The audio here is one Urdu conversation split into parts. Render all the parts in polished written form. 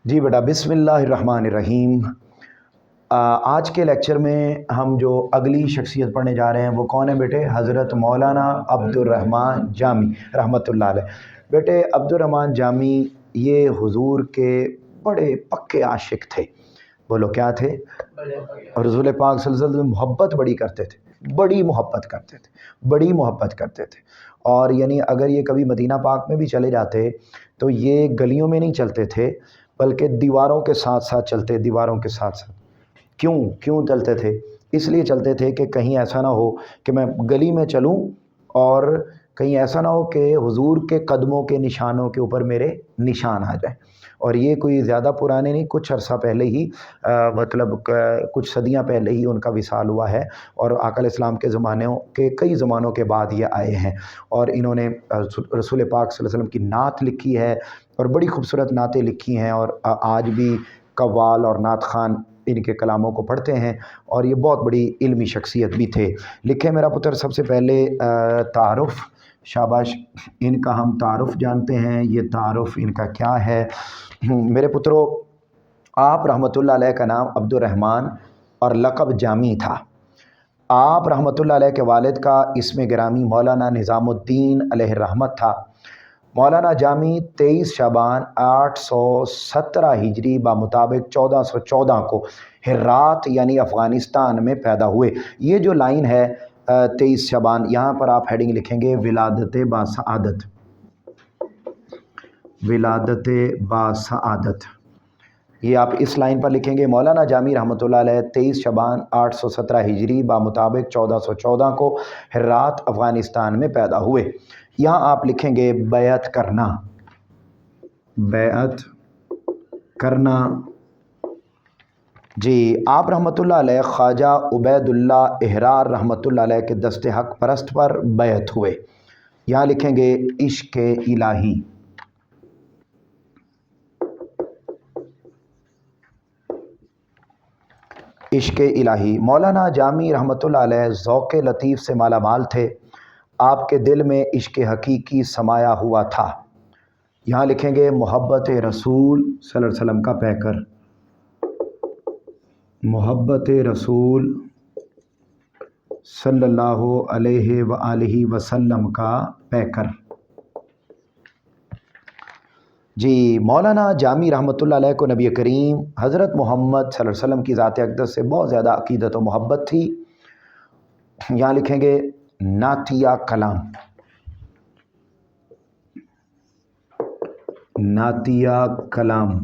جی بیٹا، بسم اللہ الرحمن الرحیم۔ آج کے لیکچر میں ہم جو اگلی شخصیت پڑھنے جا رہے ہیں وہ کون ہے بیٹے؟ حضرت مولانا عبد الرحمن جامی رحمۃ اللہ علیہ۔ بیٹے عبد الرحمن جامی یہ حضور کے بڑے پکے عاشق تھے۔ بولو کیا تھے؟ اور رسول پاک صلی اللہ علیہ وسلم محبت بڑی کرتے تھے، بڑی محبت کرتے تھے، بڑی محبت کرتے تھے۔ اور یعنی اگر یہ کبھی مدینہ پاک میں بھی چلے جاتے تو یہ گلیوں میں نہیں چلتے تھے بلکہ دیواروں کے ساتھ ساتھ چلتے، دیواروں کے ساتھ ساتھ۔ کیوں چلتے تھے؟ اس لیے چلتے تھے کہ کہیں ایسا نہ ہو کہ میں گلی میں چلوں اور کہیں ایسا نہ ہو کہ حضور کے قدموں کے نشانوں کے اوپر میرے نشان آ جائیں۔ اور یہ کوئی زیادہ پرانے نہیں، کچھ عرصہ پہلے ہی مطلب کچھ صدیاں پہلے ہی ان کا وصال ہوا ہے، اور آقا علیہ السلام کے زمانوں کے کئی زمانوں کے بعد یہ آئے ہیں۔ اور انہوں نے رسول پاک صلی اللہ علیہ وسلم کی نعت لکھی ہے اور بڑی خوبصورت نعتیں لکھی ہیں، اور آج بھی قوال اور نعت خان ان کے کلاموں کو پڑھتے ہیں، اور یہ بہت بڑی علمی شخصیت بھی تھے۔ لکھے میرا پتر سب سے پہلے تعارف، شاباش، ان کا ہم تعارف جانتے ہیں۔ یہ تعارف ان کا کیا ہے؟ میرے پتروں، آپ رحمۃ اللہ علیہ کا نام عبد الرحمن اور لقب جامی تھا۔ آپ رحمۃ اللہ علیہ کے والد کا اسم گرامی مولانا نظام الدین علیہ الرحمت تھا۔ مولانا جامی 23 شعبان 817 ہجری بمطابق 1414 کو ہرات یعنی افغانستان میں پیدا ہوئے۔ یہ جو لائن ہے 23 شعبان، یہاں پر آپ ہیڈنگ لکھیں گے ولادت باسعادت، ولادت باسعادت، یہ آپ اس لائن پر لکھیں گے۔ مولانا جامی رحمۃ اللہ علیہ 23 شعبان 817 ہجری بمطابق 1414 کو ہرات افغانستان میں پیدا ہوئے۔ یہاں آپ لکھیں گے بیعت کرنا، بیعت کرنا۔ جی، آپ رحمۃ اللہ علیہ خواجہ عبید اللہ احرار رحمۃ اللہ علیہ کے دست حق پرست پر بیعت ہوئے۔ یہاں لکھیں گے عشق الہی، عشق الہی۔ مولانا جامی رحمۃ اللہ علیہ ذوق لطیف سے مالا مال تھے۔ آپ کے دل میں عشق حقیقی سمایا ہوا تھا۔ یہاں لکھیں گے محبت رسول صلی اللہ علیہ وسلم کا پیکر، محبت رسول صلی اللہ علیہ وآلہ وسلم کا پیکر۔ جی، مولانا جامی رحمۃ اللہ علیہ کو نبی کریم حضرت محمد صلی اللہ علیہ وسلم کی ذات اقدس سے بہت زیادہ عقیدت و محبت تھی۔ یہاں لکھیں گے نعتیہ کلام، نعتیہ کلام۔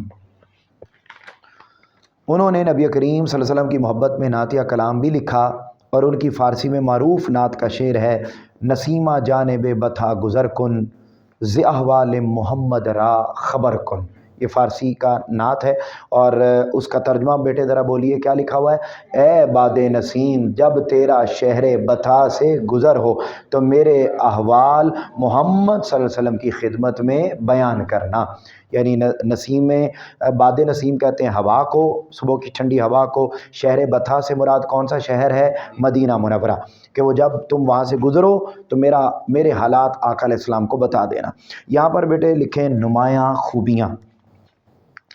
انہوں نے نبی کریم صلی اللہ علیہ وسلم کی محبت میں نعتیہ کلام بھی لکھا، اور ان کی فارسی میں معروف نعت کا شعر ہے نسیمہ جانب بتھا گزر کن ز احوال محمد را خبر کن۔ یہ فارسی کا نعت ہے، اور اس کا ترجمہ بیٹے ذرا بولیے کیا لکھا ہوا ہے؟ اے باد نسیم، جب تیرا شہر بتا سے گزر ہو تو میرے احوال محمد صلی اللہ علیہ وسلم کی خدمت میں بیان کرنا۔ یعنی نسیم میں باد نسیم کہتے ہیں ہوا کو، صبح کی ٹھنڈی ہوا کو۔ شہر بتا سے مراد کون سا شہر ہے؟ مدینہ منورہ، کہ وہ جب تم وہاں سے گزرو تو میرے حالات آقا علیہ السلام کو بتا دینا۔ یہاں پر بیٹے لکھیں نمایاں خوبیاں،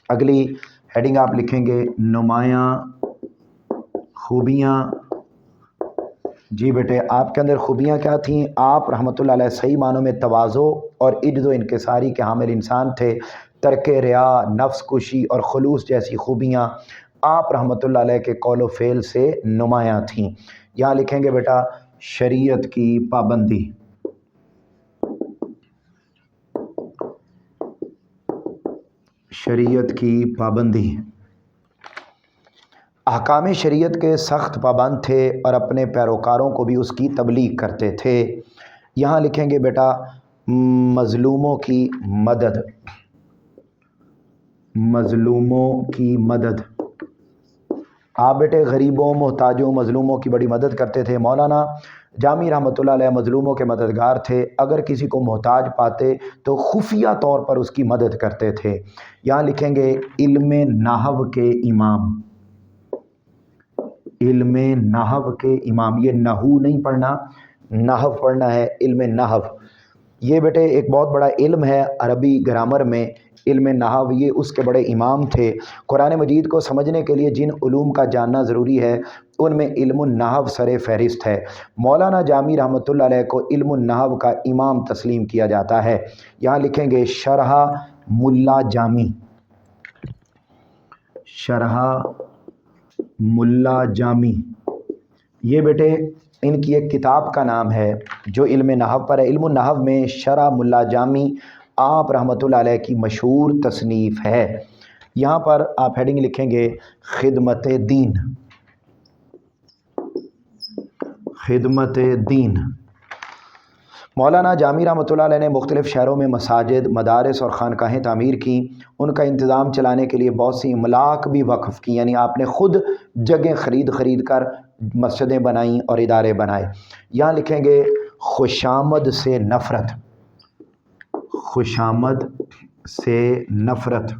اگلی ہیڈنگ آپ لکھیں گے نمایاں خوبیاں۔ جی بیٹے، آپ کے اندر خوبیاں کیا تھیں؟ آپ رحمۃ اللہ علیہ صحیح معنوں میں تواضع اور عجز و انکساری کے حامل انسان تھے۔ ترک ریا، نفس کشی اور خلوص جیسی خوبیاں آپ رحمۃ اللہ علیہ کے قول و فعل سے نمایاں تھیں۔ یہاں لکھیں گے بیٹا شریعت کی پابندی، شریعت کی پابندی۔ احکام شریعت کے سخت پابند تھے اور اپنے پیروکاروں کو بھی اس کی تبلیغ کرتے تھے۔ یہاں لکھیں گے بیٹا مظلوموں کی مدد، مظلوموں کی مدد۔ آپ بیٹے غریبوں، محتاجوں، مظلوموں کی بڑی مدد کرتے تھے۔ مولانا جامی رحمۃ اللہ علیہ مظلوموں کے مددگار تھے۔ اگر کسی کو محتاج پاتے تو خفیہ طور پر اس کی مدد کرتے تھے۔ یہاں لکھیں گے علم نحو کے امام، علم نحو کے امام۔ یہ نحو نہیں پڑھنا، نحو پڑھنا ہے، علم نحو۔ یہ بیٹے ایک بہت بڑا علم ہے عربی گرامر میں۔ علم نحو یہ اس کے بڑے امام تھے۔ قرآن مجید کو سمجھنے کے لیے جن علوم کا جاننا ضروری ہے ان میں علم النحو سر فہرست ہے۔ مولانا جامی رحمۃ اللہ علیہ کو علم النحو کا امام تسلیم کیا جاتا ہے۔ یہاں لکھیں گے شرح ملا جامی، شرح ملا جامی، یہ بیٹے ان کی ایک کتاب کا نام ہے جو علم نحو پر ہے۔ علم النحو میں شرح ملا جامی آپ رحمۃ اللہ علیہ کی مشہور تصنیف ہے۔ یہاں پر آپ ہیڈنگ لکھیں گے خدمت دین، خدمت دین۔ مولانا جامی رحمۃ اللہ علیہ نے مختلف شہروں میں مساجد، مدارس اور خانقاہیں تعمیر کیں۔ ان کا انتظام چلانے کے لیے بہت سی املاک بھی وقف کی، یعنی آپ نے خود جگہ خرید کر مسجدیں بنائیں اور ادارے بنائے۔ یہاں لکھیں گے خوشامد سے نفرت، خوشامد سے نفرت۔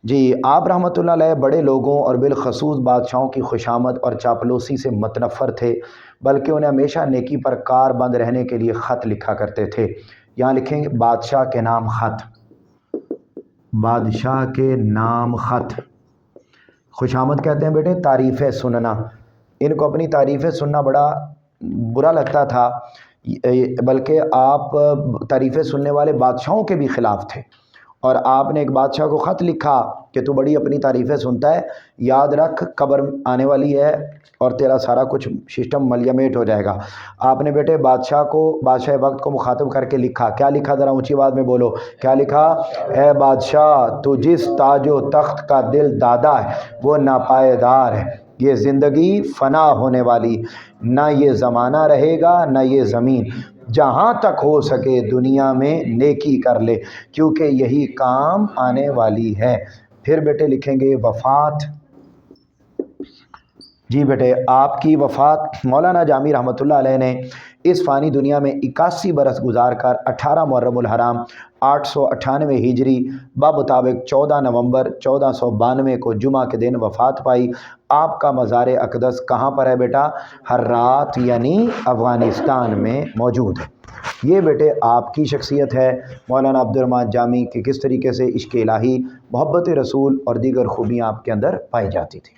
جی آپ رحمۃ اللہ علیہ بڑے لوگوں اور بالخصوص بادشاہوں کی خوشامد اور چاپلوسی سے متنفر تھے، بلکہ انہیں ہمیشہ نیکی پر کار بند رہنے کے لیے خط لکھا کرتے تھے۔ یہاں لکھیں گے بادشاہ کے نام خط، بادشاہ کے نام خط۔ خوشامد کہتے ہیں بیٹے تعریفیں سننا، ان کو اپنی تعریفیں سننا بڑا برا لگتا تھا، بلکہ آپ تعریفیں سننے والے بادشاہوں کے بھی خلاف تھے، اور آپ نے ایک بادشاہ کو خط لکھا کہ تو بڑی اپنی تعریفیں سنتا ہے، یاد رکھ قبر آنے والی ہے اور تیرا سارا کچھ سسٹم ملیمیٹ ہو جائے گا۔ آپ نے بیٹے بادشاہ کو، بادشاہ وقت کو مخاطب کر کے لکھا، کیا لکھا ذرا اونچی آواز میں بولو، کیا لکھا؟ اے بادشاہ تو جس تاج و تخت کا دل دادا ہے وہ ناپائیدار ہے، یہ زندگی فنا ہونے والی، نہ یہ زمانہ رہے گا نہ یہ زمین، جہاں تک ہو سکے دنیا میں نیکی کر لے کیونکہ یہی کام آنے والی ہے۔ پھر بیٹے لکھیں گے وفات۔ جی بیٹے آپ کی وفات، مولانا جامی رحمۃ اللہ علیہ نے اس فانی دنیا میں 81 برس گزار کر 18 محرم الحرام 898 ہجری بمطابق 14 نومبر 1492 کو جمعہ کے دن وفات پائی۔ آپ کا مزار اقدس کہاں پر ہے بیٹا؟ ہرات یعنی افغانستان میں موجود ہے۔ یہ بیٹے آپ کی شخصیت ہے مولانا عبد الرحمن جامی کہ کس طریقے سے عشق الہی، محبت رسول اور دیگر خوبیاں آپ کے اندر پائی جاتی تھی۔